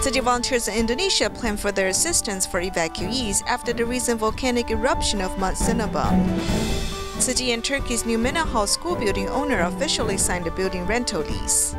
Tzu Chi volunteers in Indonesia plan for their assistance for evacuees after the recent volcanic eruption of Mount Sinabung. Tzu Chi and Turkey's new Menahal school building owner officially signed a building rental lease.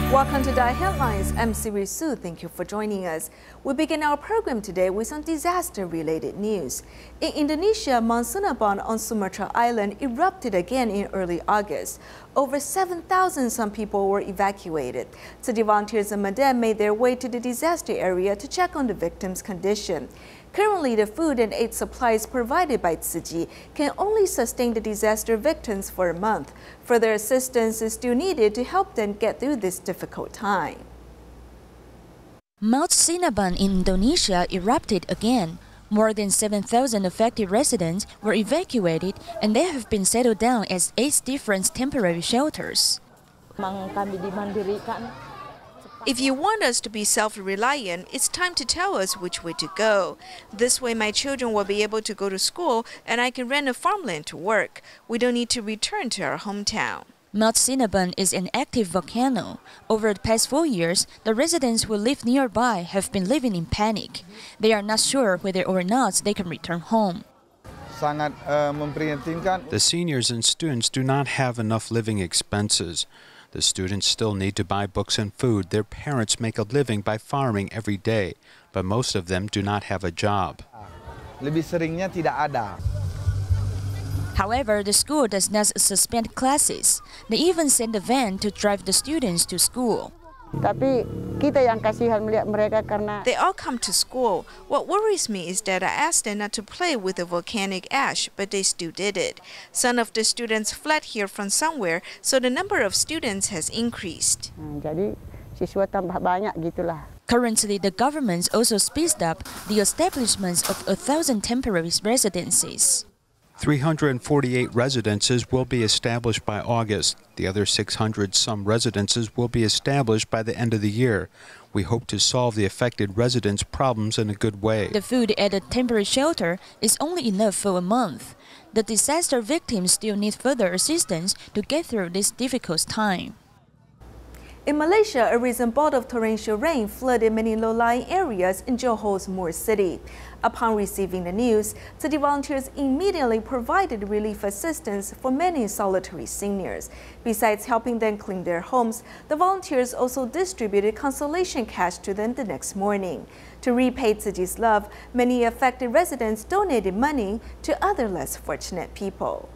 Welcome to DaAi Headlines. I'm Siri Su. Thank you for joining us. We begin our program today with some disaster-related news. In Indonesia, Mount Sinabung on Sumatra Island erupted again in early August. Over 7,000 some people were evacuated. Tzu Chi volunteers in Medan made their way to the disaster area to check on the victims' condition. Currently, the food and aid supplies provided by Tzu Chi can only sustain the disaster victims for a month. Further assistance is still needed to help them get through this difficult time. Mount Sinabung in Indonesia erupted again. More than 7,000 affected residents were evacuated, and they have been settled down at 8 different temporary shelters. If you want us to be self-reliant, it's time to tell us which way to go. This way my children will be able to go to school and I can rent a farmland to work. We don't need to return to our hometown. Mount Sinabung is an active volcano. Over the past 4 years, the residents who live nearby have been living in panic. They are not sure whether or not they can return home. The seniors and students do not have enough living expenses. The students still need to buy books and food. Their parents make a living by farming every day, but most of them do not have a job. However, the school does not suspend classes. They even send a van to drive the students to school. They all come to school. What worries me is that I asked them not to play with the volcanic ash, but they still did it. Some of the students fled here from somewhere, so the number of students has increased. Currently, the government also speeds up the establishment of 1,000 temporary residences. 348 residences will be established by August. The other 600 some residences will be established by the end of the year. We hope to solve the affected residents' problems in a good way. The food at the temporary shelter is only enough for a month. The disaster victims still need further assistance to get through this difficult time. In Malaysia, a recent bout of torrential rain flooded many low-lying areas in Johor's Moore City. Upon receiving the news, Tzu Chi volunteers immediately provided relief assistance for many solitary seniors. Besides helping them clean their homes, the volunteers also distributed consolation cash to them the next morning. To repay Tzu Chi's love, many affected residents donated money to other less fortunate people.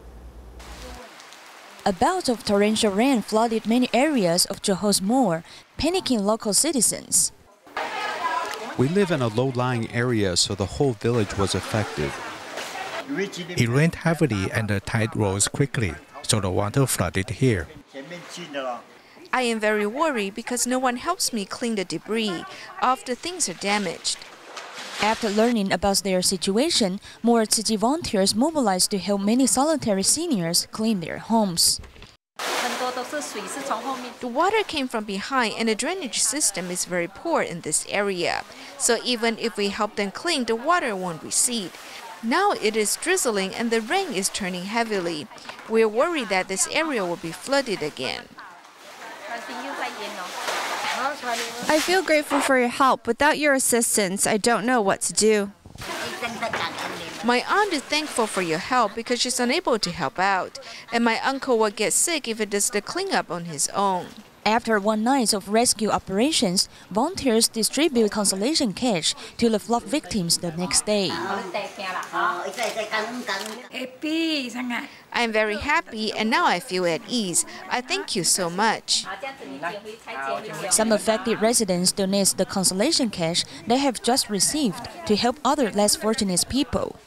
A bout of torrential rain flooded many areas of Johor's Moor, panicking local citizens. We live in a low-lying area, so the whole village was affected. It rained heavily and the tide rose quickly, so the water flooded here. I am very worried because no one helps me clean the debris. All of the things are damaged. After learning about their situation, more Tzu Chi volunteers mobilized to help many solitary seniors clean their homes. The water came from behind and the drainage system is very poor in this area. So even if we help them clean, the water won't recede. Now it is drizzling and the rain is turning heavily. We are worried that this area will be flooded again. I feel grateful for your help. Without your assistance, I don't know what to do. My aunt is thankful for your help because she's unable to help out. And my uncle will get sick if he does the cleanup on his own. After 1 night of rescue operations, volunteers distribute consolation cash to the flood victims the next day. I'm very happy and now I feel at ease. I thank you so much. Some affected residents donate the consolation cash they have just received to help other less fortunate people.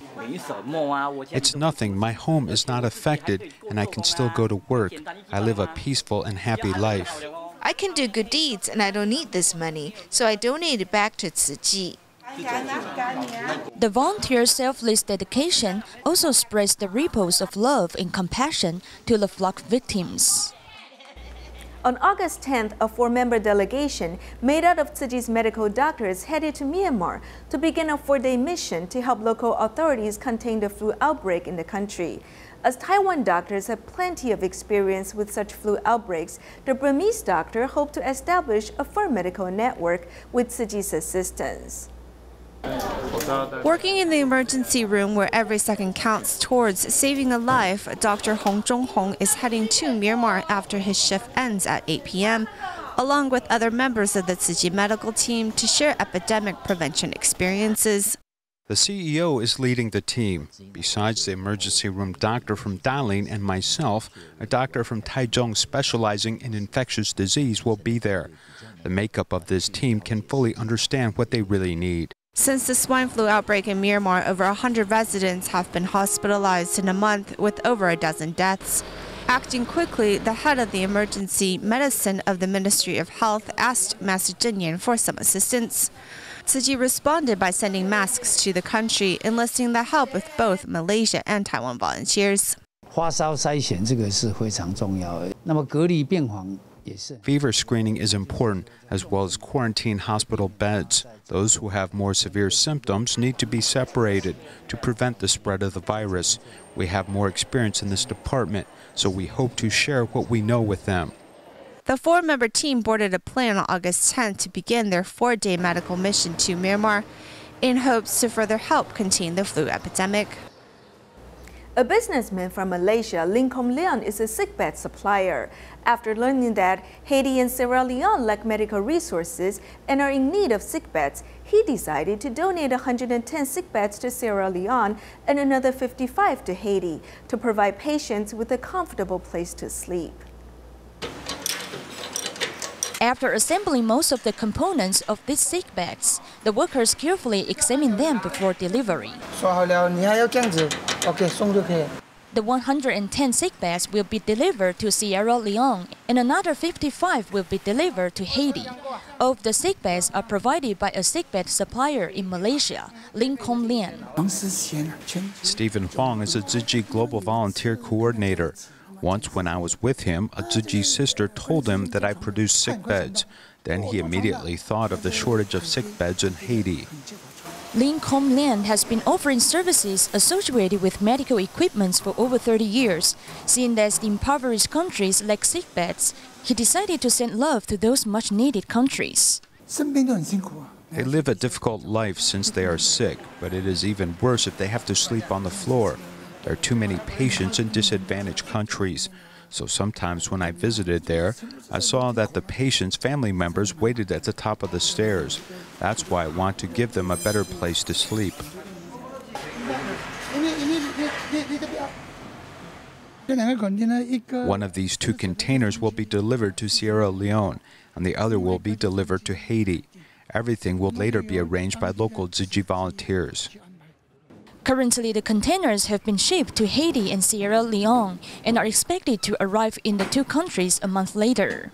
It's nothing. My home is not affected, and I can still go to work. I live a peaceful and happy life. I can do good deeds, and I don't need this money, so I donate it back to Tzu Chi. The volunteers' selfless dedication also spreads the ripples of love and compassion to the flood victims. On August 10th, a 4-member delegation made out of Tzu Chi's medical doctors headed to Myanmar to begin a 4-day mission to help local authorities contain the flu outbreak in the country. As Taiwan doctors have plenty of experience with such flu outbreaks, the Burmese doctor hoped to establish a firm medical network with Tzu Chi's assistance. Working in the emergency room where every second counts towards saving a life, Dr. Hong Zhonghong is heading to Myanmar after his shift ends at 8 p.m., along with other members of the Tzu Chi medical team to share epidemic prevention experiences. The CEO is leading the team. Besides the emergency room doctor from Dalian and myself, a doctor from Taichung specializing in infectious disease will be there. The makeup of this team can fully understand what they really need. Since the swine flu outbreak in Myanmar, over 100 residents have been hospitalized in a month, with over a dozen deaths. Acting quickly, the head of the emergency medicine of the Ministry of Health asked Master Zhen Yan for some assistance. Tzu Chi responded by sending masks to the country, enlisting the help with both Malaysia and Taiwan volunteers. 发烧筛选这个是非常重要的。那么隔离病房也是。 Fever screening is important, as well as quarantine hospital beds. Those who have more severe symptoms need to be separated to prevent the spread of the virus. We have more experience in this department, so we hope to share what we know with them. The four-member team boarded a plane on August 10th to begin their 4-day medical mission to Myanmar in hopes to further help contain the flu epidemic. A businessman from Malaysia, Leone, is a sickbed supplier. After learning that Haiti and Sierra Leone lack medical resources and are in need of sickbeds, he decided to donate 110 sickbeds to Sierra Leone and another 55 to Haiti to provide patients with a comfortable place to sleep. After assembling most of the components of these sick bags, the workers carefully examine them before delivery. The 110 sick bags will be delivered to Sierra Leone, and another 55 will be delivered to Haiti. All of the sick bags are provided by a sickbed supplier in Malaysia, Leone. Stephen Huang is a Tzu Chi Global Volunteer Coordinator. Once when I was with him, a Tzu Chi sister told him that I produced sick beds. Then he immediately thought of the shortage of sick beds in Haiti. Leone has been offering services associated with medical equipment for over 30 years. Seeing as the impoverished countries lack sick beds, he decided to send love to those much-needed countries. They live a difficult life since they are sick, but it is even worse if they have to sleep on the floor. There are too many patients in disadvantaged countries. So sometimes when I visited there, I saw that the patients' family members waited at the top of the stairs. That's why I want to give them a better place to sleep. One of these 2 containers will be delivered to Sierra Leone, and the other will be delivered to Haiti. Everything will later be arranged by local Tzu Chi volunteers. Currently, the containers have been shipped to Haiti and Sierra Leone and are expected to arrive in the 2 countries a month later.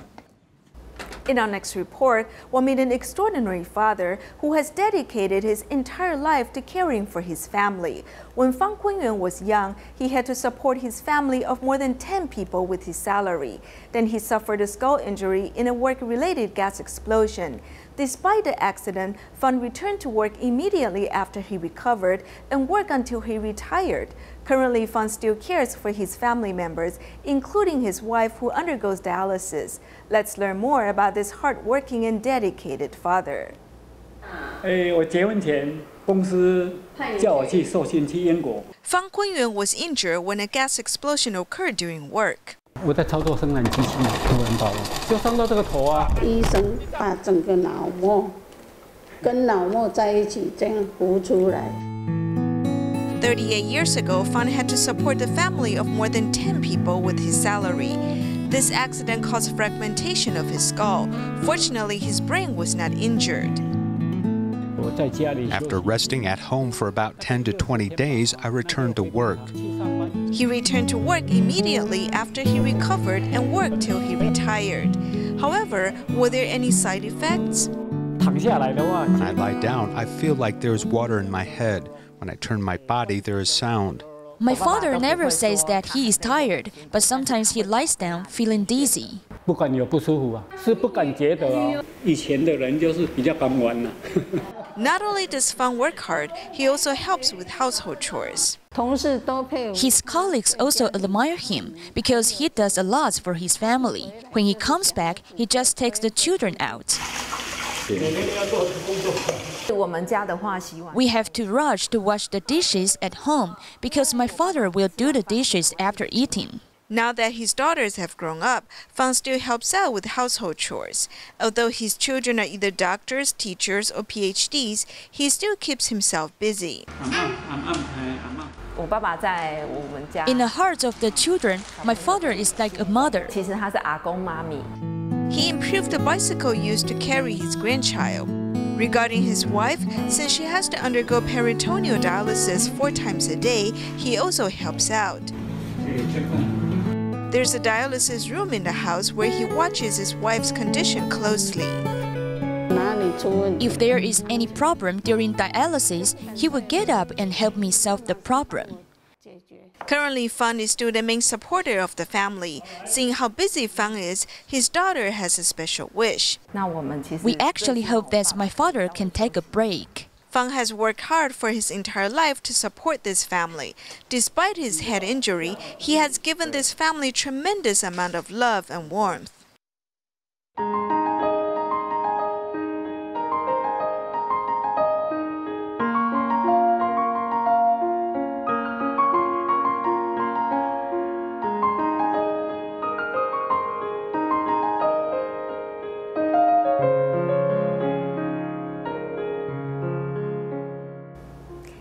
In our next report, we'll meet an extraordinary father who has dedicated his entire life to caring for his family. When Fang Kunyuan was young, he had to support his family of more than 10 people with his salary. Then he suffered a skull injury in a work-related gas explosion. Despite the accident, Fan returned to work immediately after he recovered and worked until he retired. Currently, Fan still cares for his family members, including his wife who undergoes dialysis. Let's learn more about this hardworking and dedicated father. 我结婚前公司叫我去受训去英国。 Fang Kunyuan was injured when a gas explosion occurred during work. 我在操作生产机器，突然爆了，就伤到这个头啊。医生把整个脑膜跟脑膜在一起这样浮出来。 38 years ago, Fan had to support the family of more than 10 people with his salary. This accident caused fragmentation of his skull. Fortunately, his brain was not injured. After resting at home for about 10 to 20 days, I returned to work. He returned to work immediately after he recovered and worked till he retired. However, were there any side effects? When I lie down, I feel like there is water in my head. When I turn my body, there is sound. My father never says that he is tired, but sometimes he lies down feeling dizzy. 不管有不舒服啊，是不敢觉得啊。以前的人就是比较敢玩了。Not only does Fang work hard, he also helps with household chores. His colleagues also admire him because he does a lot for his family. When he comes back, he just takes the children out. We have to rush to wash the dishes at home because my father will do the dishes after eating. Now that his daughters have grown up, Fang still helps out with household chores. Although his children are either doctors, teachers, or PhDs, he still keeps himself busy. In the hearts of the children, my father is like a mother. He improved the bicycle used to carry his grandchild. Regarding his wife, since she has to undergo peritoneal dialysis 4 times a day, he also helps out. There's a dialysis room in the house where he watches his wife's condition closely. If there is any problem during dialysis, he will get up and help me solve the problem. Currently, Fang is still the main supporter of the family. Seeing how busy Fang is, his daughter has a special wish. We actually hope that my father can take a break. Fang has worked hard for his entire life to support this family. Despite his head injury, he has given this family tremendous amount of love and warmth.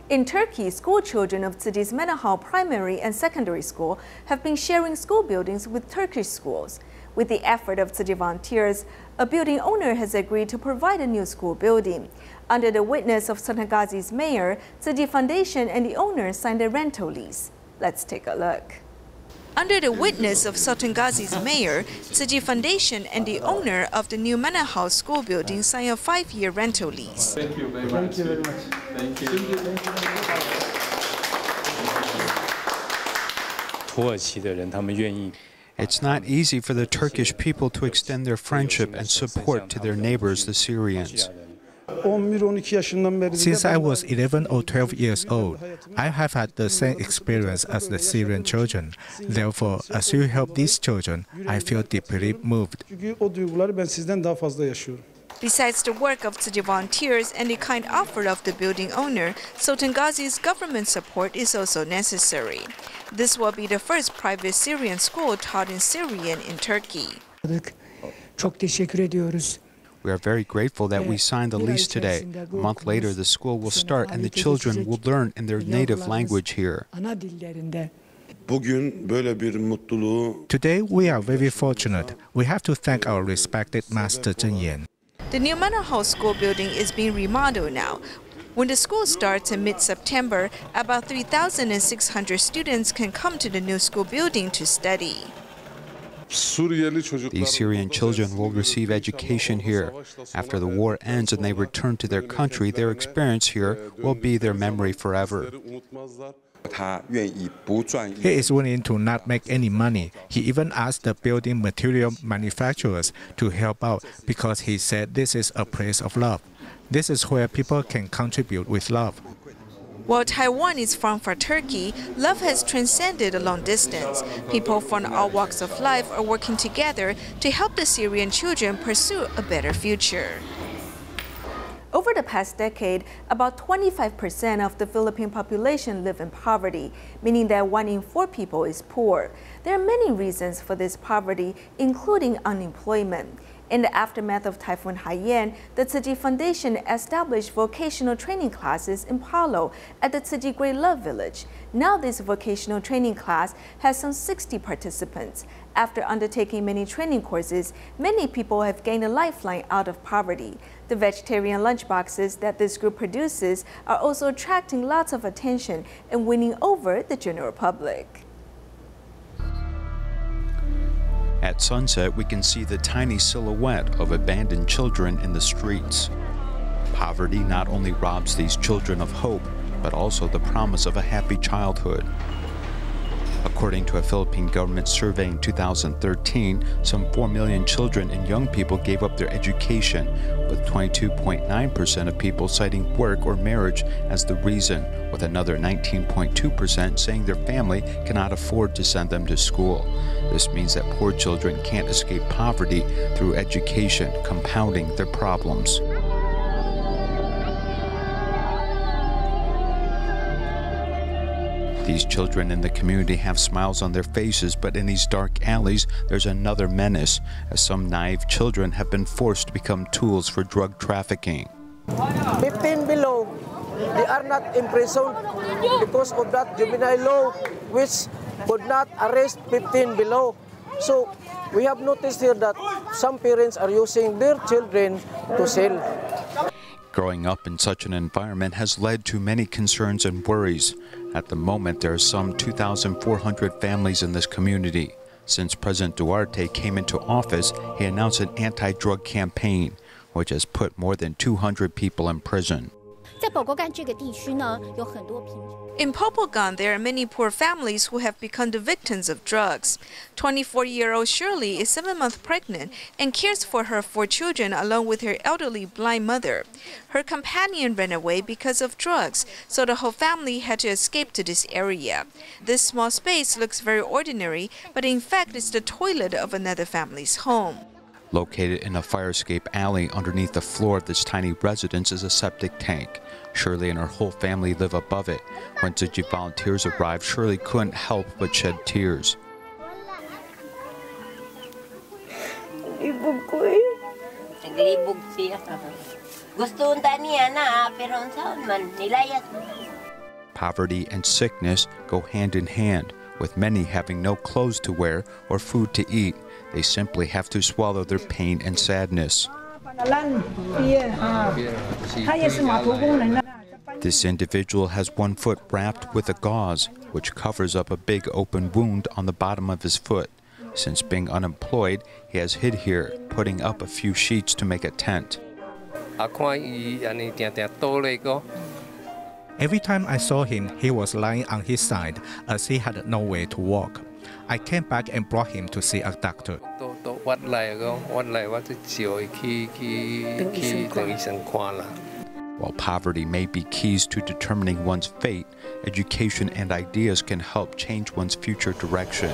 In Turkey, school children of Tzu Chi's Menahal Primary and Secondary School have been sharing school buildings with Turkish schools. With the effort of Tzu Chi volunteers, a building owner has agreed to provide a new school building. Under the witness of Sultan Ghazi's mayor, Tzu Chi Foundation and the owner signed a rental lease. Let's take a look. Under the witness of Sultan Ghazi's mayor, Tzu Chi Foundation and the owner of the new Menahal school building signed a 5-year rental lease. Thank you very much. Thank you very much. Thank you. It's not easy for the Turkish people to extend their friendship and support to their neighbors, the Syrians. Since I was 11 or 12 years old, I have had the same experience as the Syrian children. Therefore, as you help these children, I feel deeply moved. Besides the work of Tzu Chi volunteers and the kind offer of the building owner, Sultan Ghazi's government support is also necessary. This will be the first private Syrian school taught in Syrian in Turkey. We are very grateful that we signed the lease today. A month later, the school will start and the children will learn in their native language here. Today, we are very fortunate. We have to thank our respected Master Zheng Yan. The new Menahal school building is being remodeled now. When the school starts in mid-September, about 3,600 students can come to the new school building to study. These Syrian children will receive education here. After the war ends and they return to their country, their experience here will be their memory forever. He is willing to not make any money. He even asked the building material manufacturers to help out because he said this is a place of love. This is where people can contribute with love. While Taiwan is far from Turkey, love has transcended a long distance. People from all walks of life are working together to help the Syrian children pursue a better future. Over the past decade, about 25% of the Philippine population live in poverty, meaning that 1 in 4 people is poor. There are many reasons for this poverty, including unemployment. In the aftermath of Typhoon Haiyan, the Tzu Chi Foundation established vocational training classes in Paolo at the Tzu Chi Great Love Village. Now this vocational training class has some 60 participants. After undertaking many training courses, many people have gained a lifeline out of poverty. The vegetarian lunchboxes that this group produces are also attracting lots of attention and winning over the general public. At sunset, we can see the tiny silhouette of abandoned children in the streets. Poverty not only robs these children of hope, but also the promise of a happy childhood. According to a Philippine government survey in 2013, some 4 million children and young people gave up their education, with 22.9% of people citing work or marriage as the reason, with another 19.2% saying their family cannot afford to send them to school. This means that poor children can't escape poverty through education, compounding their problems. These children in the community have smiles on their faces, but in these dark alleys, there's another menace, as some naive children have been forced to become tools for drug trafficking. 15 below, they are not imprisoned because of that juvenile law, which could not arrest 15 below. So we have noticed here that some parents are using their children to sell. Growing up in such an environment has led to many concerns and worries. At the moment, there are some 2,400 families in this community. Since President Duarte came into office, he announced an anti-drug campaign, which has put more than 200 people in prison. In Popogan, there are many poor families who have become the victims of drugs. 24-year-old Shirley is 7 months pregnant and cares for her 4 children along with her elderly blind mother. Her companion ran away because of drugs, so the whole family had to escape to this area. This small space looks very ordinary, but in fact it's the toilet of another family's home. Located in a fire escape alley underneath the floor of this tiny residence is a septic tank. Shirley and her whole family live above it. When Tzu Chi volunteers arrived, Shirley couldn't help but shed tears. Poverty and sickness go hand in hand, with many having no clothes to wear or food to eat. They simply have to swallow their pain and sadness. This individual has one foot wrapped with a gauze, which covers up a big open wound on the bottom of his foot. Since being unemployed, he has hid here, putting up a few sheets to make a tent. Every time I saw him, he was lying on his side as he had no way to walk. I came back and brought him to see a doctor. While poverty may be keys to determining one's fate, education and ideas can help change one's future direction.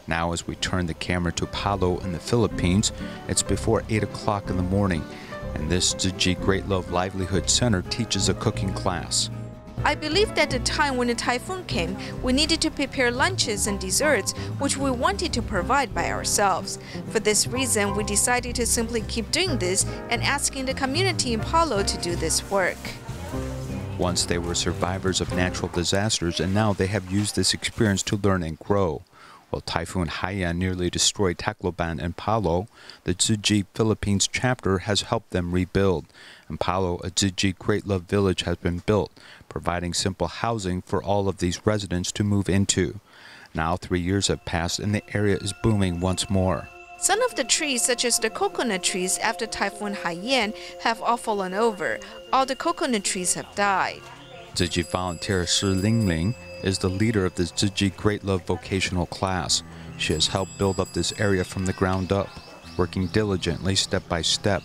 Now, as we turn the camera to Palo in the Philippines, it's before 8 o'clock in the morning, and this Tzu Chi Great Love Livelihood Center teaches a cooking class. I believed at the time when the typhoon came, we needed to prepare lunches and desserts, which we wanted to provide by ourselves. For this reason, we decided to simply keep doing this and asking the community in Palo to do this work. Once they were survivors of natural disasters, and now they have used this experience to learn and grow. While Typhoon Haiyan nearly destroyed Tacloban and Palo, the Tzu Chi Philippines chapter has helped them rebuild. In Palo, a Tzu Chi Great Love Village has been built, providing simple housing for all of these residents to move into. Now 3 years have passed and the area is booming once more. Some of the trees, such as the coconut trees after Typhoon Haiyan, have all fallen over. All the coconut trees have died. Tzu Chi volunteer Shi Lingling is the leader of the Tzu Chi Great Love vocational class. She has helped build up this area from the ground up, working diligently step by step.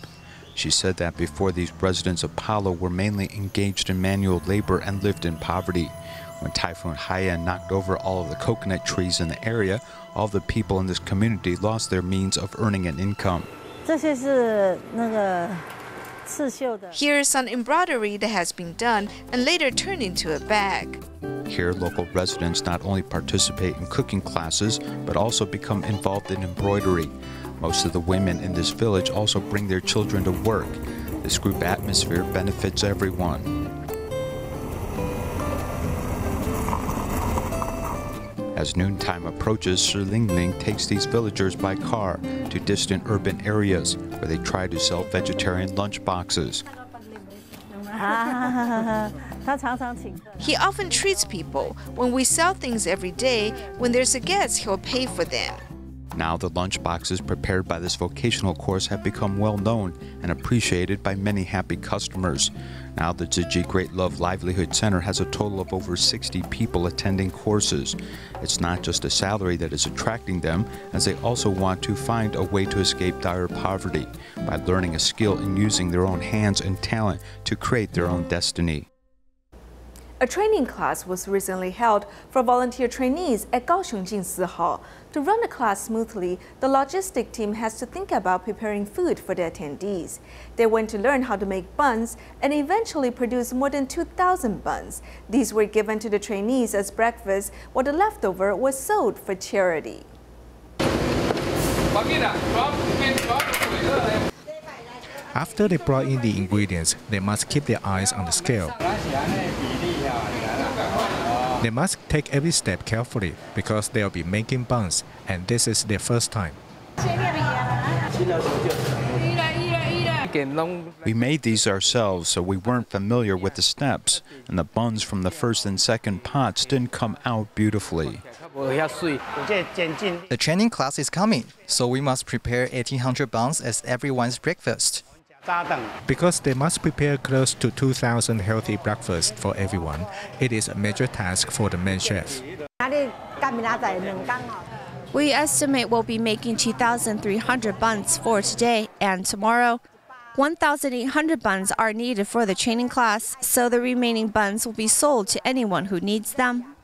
She said that before, these residents of Palo were mainly engaged in manual labor and lived in poverty. When Typhoon Haiyan knocked over all of the coconut trees in the area, all the people in this community lost their means of earning an income. Here is some embroidery that has been done and later turned into a bag. Here, local residents not only participate in cooking classes, but also become involved in embroidery. Most of the women in this village also bring their children to work. This group atmosphere benefits everyone. As noontime approaches, Shi Lingling takes these villagers by car to distant urban areas where they try to sell vegetarian lunch boxes. He often treats people. When we sell things every day, when there's a guest, he'll pay for them. Now the lunchboxes prepared by this vocational course have become well known and appreciated by many happy customers. Now the Tzu Chi Great Love Livelihood Center has a total of over 60 people attending courses. It's not just a salary that is attracting them, as they also want to find a way to escape dire poverty by learning a skill and using their own hands and talent to create their own destiny. A training class was recently held for volunteer trainees at Kaohsiung Jinsi Hall. To run the class smoothly, the logistic team has to think about preparing food for the attendees. They went to learn how to make buns and eventually produce more than 2,000 buns. These were given to the trainees as breakfast, while the leftover was sold for charity. After they brought in the ingredients, they must keep their eyes on the scale. They must take every step carefully because they'll be making buns, and this is their first time. We made these ourselves, so we weren't familiar with the steps, and the buns from the first and second pots didn't come out beautifully. The training class is coming, so we must prepare 1,800 buns as everyone's breakfast. Because they must prepare close to 2,000 healthy breakfasts for everyone, it is a major task for the main chef. We estimate we'll be making 2,300 buns for today and tomorrow. 1,800 buns are needed for the training class, so the remaining buns will be sold to anyone who needs them.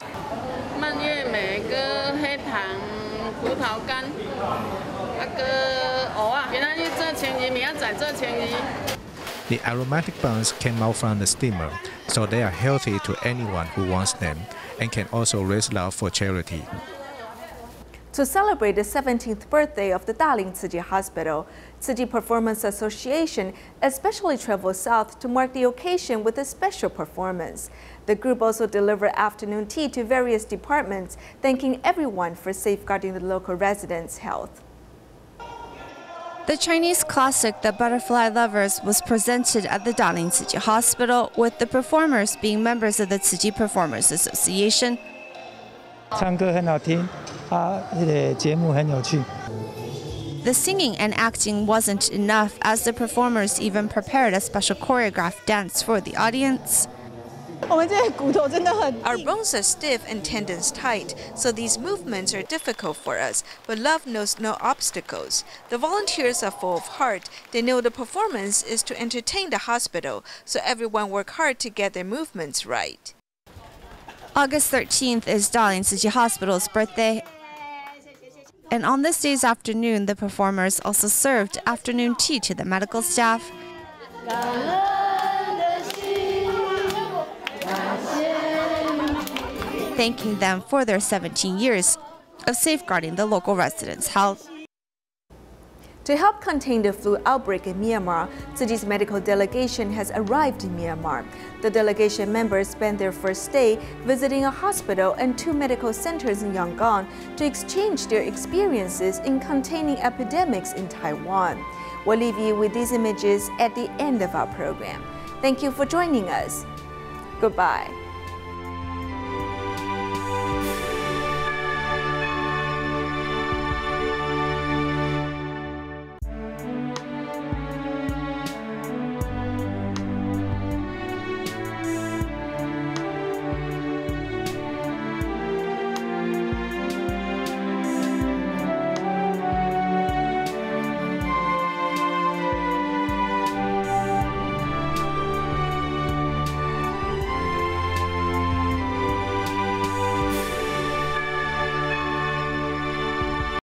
The aromatic buns came out from the steamer, so they are healthy to anyone who wants them and can also raise love for charity. To celebrate the 17th birthday of the Darling Tzu Chi Hospital, Tzu Chi Performance Association especially traveled south to mark the occasion with a special performance. The group also delivered afternoon tea to various departments, thanking everyone for safeguarding the local residents' health. The Chinese classic The Butterfly Lovers was presented at the Darling Tzu Chi Hospital, with the performers being members of the Tzu Chi Performers Association. The singing and acting wasn't enough, as the performers even prepared a special choreographed dance for the audience. Our bones are stiff and tendons tight, so these movements are difficult for us, but love knows no obstacles. The volunteers are full of heart. They know the performance is to entertain the hospital, so everyone work hard to get their movements right. August 13th is Darling Tzu Chi Hospital's birthday. And on this day's afternoon, the performers also served afternoon tea to the medical staff, thanking them for their 17 years of safeguarding the local residents' health. To help contain the flu outbreak in Myanmar, Tzu Chi's medical delegation has arrived in Myanmar. The delegation members spent their first day visiting a hospital and 2 medical centers in Yangon to exchange their experiences in containing epidemics in Taiwan. We'll leave you with these images at the end of our program. Thank you for joining us. Goodbye.